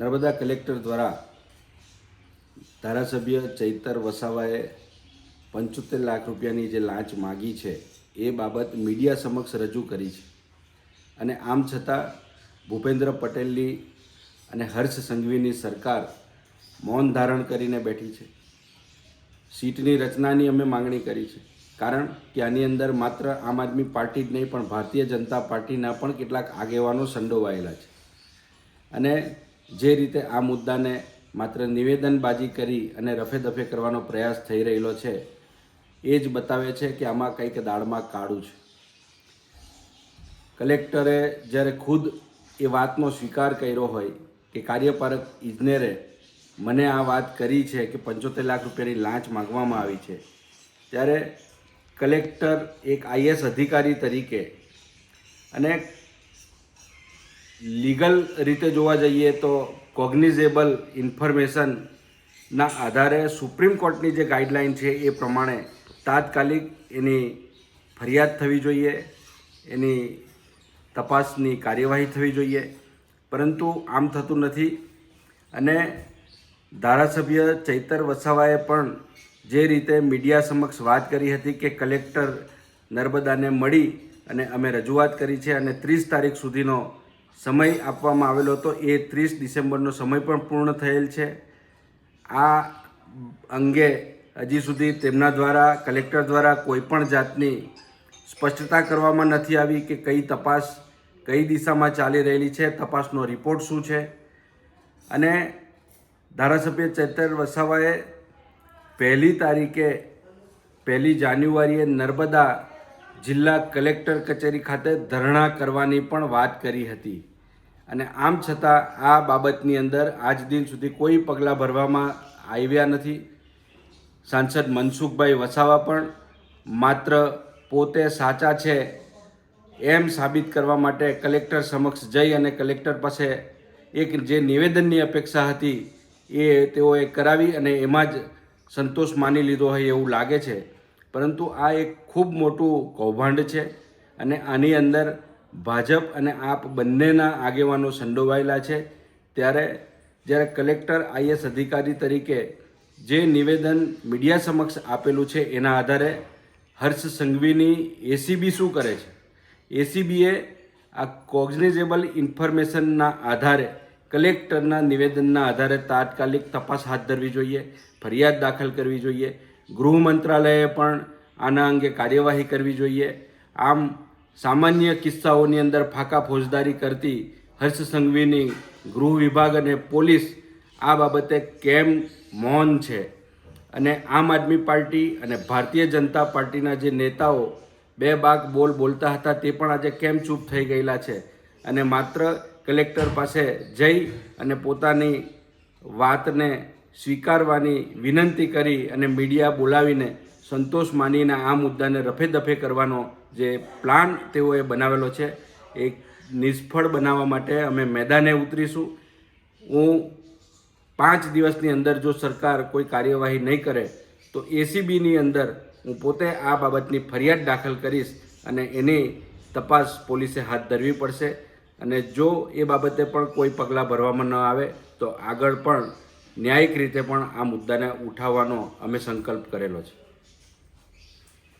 Narmada collector દ્વારા ધારાસભ્ય ચૈતર વસાવાએ 75 લાખ રૂપિયાની જે લાંચ માગી છે એ બાબત મીડિયા સમક્ષ રજૂ કરી છે અને આમ છતાં ભૂપેન્દ્ર પટેલની અને હર્ષ સંઘવીની સરકાર મૌન ધારણ કરીને બેઠી છે। સીટની રચનાની અમે માંગણી કરી છે, કારણ કે આની અંદર માત્ર આમ આદમી પાર્ટી જ નહીં પણ ભારતીય જનતા પાર્ટીના પણ કેટલાક આગેવાનો સંડોવાયેલા છે અને જે રીતે આ મુદ્દાને માત્ર નિવેદનબાજી કરી અને રફે દફે કરવાનો પ્રયાસ થઈ રહેલો છે એ જ બતાવે છે કે આમાં કંઈક દાળમાં કાળું છે। કલેક્ટરે જ્યારે ખુદ એ વાતનો સ્વીકાર કર્યો હોય કે કાર્યપાલક ઇજનેરે મને આ વાત કરી છે કે 75 લાખ રૂપિયાની લાંચ માગવામાં આવી છે, ત્યારે કલેક્ટર એક આઈએએસ અધિકારી તરીકે અને લીગલ રીતે જોવા જઈએ તો કોગ્નિઝેબલ ઇન્ફોર્મેશનના આધારે સુપ્રીમ કોર્ટની જે ગાઈડલાઇન છે એ પ્રમાણે તાત્કાલિક એની ફરિયાદ થવી જોઈએ, એની તપાસની કાર્યવાહી થવી જોઈએ, પરંતુ આમ થતું નથી। અને ધારાસભ્ય ચૈતર વસાવાએ પણ જે રીતે મીડિયા સમક્ષ વાત કરી હતી કે કલેક્ટર નર્મદાને મળી અને અમે રજૂઆત કરી છે અને 30 તારીખ સુધીનો સમય આપવામાં આવેલો હતો, એ 30 ડિસેમ્બરનો સમય પણ પૂર્ણ થયેલ છે। આ અંગે હજી સુધી તેમના દ્વારા કલેક્ટર દ્વારા કોઈ પણ જાતની સ્પષ્ટતા કરવામાં નથી આવી કે કઈ તપાસ કઈ દિશામાં ચાલી રહેલી છે, તપાસનો રિપોર્ટ શું છે। અને ધારાસભ્ય ચૈતર વસાવાએ 1 તારીખે 1 જાન્યુઆરીએ નર્મદા જિલ્લા કલેક્ટર કચેરી ખાતે ધરણા કરવાની પણ વાત કરી હતી અને આમ છતાં આ બાબતની અંદર આજ દિન સુધી કોઈ પગલાં ભરવામાં આવ્યા નથી। સાંસદ મનસુખભાઈ વસાવા પણ માત્ર પોતે સાચા છે એમ સાબિત કરવા માટે કલેક્ટર સમક્ષ જઈ અને કલેક્ટર પાસે એક જે નિવેદનની અપેક્ષા હતી એ તેઓએ કરાવી અને એમાં જ સંતોષ માની લીધો હોય એવું લાગે છે, પરંતુ આ એક ખૂબ મોટું કૌભાંડ છે અને આની અંદર ભાજપ અને આપ બંનેના આગેવાનો સંડોવાયેલા છે। ત્યારે જ્યારે કલેક્ટર આઈએએસ અધિકારી તરીકે જે નિવેદન મીડિયા સમક્ષ આપેલું છે એના આધારે હર્ષ સંઘવીની એસીબી શું કરે છે? એસીબીએ આ કોગ્નિઝેબલ ઇન્ફોર્મેશનના આધારે કલેક્ટરના નિવેદનના આધારે તાત્કાલિક તપાસ હાથ ધરવી જોઈએ, ફરિયાદ દાખલ કરવી જોઈએ, ગૃહ મંત્રાલયે પણ આના અંગે કાર્યવાહી કરવી જોઈએ। આમ સામાન્ય કિસ્સાઓની અંદર ફાકા ફોજદારી કરતી હર્ષ સંઘવીની ગૃહ વિભાગ અને પોલીસ આ બાબતે કેમ મૌન છે? અને આમ આદમી પાર્ટી અને ભારતીય જનતા પાર્ટીના જે નેતાઓ બે બાગ બોલ બોલતા હતા તે પણ આજે કેમ ચૂપ થઈ ગયેલા છે અને માત્ર કલેક્ટર પાસે જઈ અને પોતાની વાતને સ્વીકારવાની વિનંતી કરી અને મીડિયા બોલાવીને સંતોષ માનીને આ મુદ્દાને રફે દફે કરવાનો જે પ્લાન તેઓએ બનાવેલો છે એ નિષ્ફળ બનાવવા માટે અમે મેદાને ઉતરીશું। હું 5 દિવસની અંદર જો સરકાર કોઈ કાર્યવાહી નહીં કરે તો એસીબીની અંદર હું પોતે આ બાબતની ફરિયાદ દાખલ કરીશ અને એની તપાસ પોલીસે હાથ ધરવી પડશે અને જો એ બાબતે પણ કોઈ પગલાં ભરવામાં ન આવે તો આગળ પણ ન્યાયિક રીતે પણ આ મુદ્દાને ઉઠાવવાનો અમે સંકલ્પ કરેલો છે।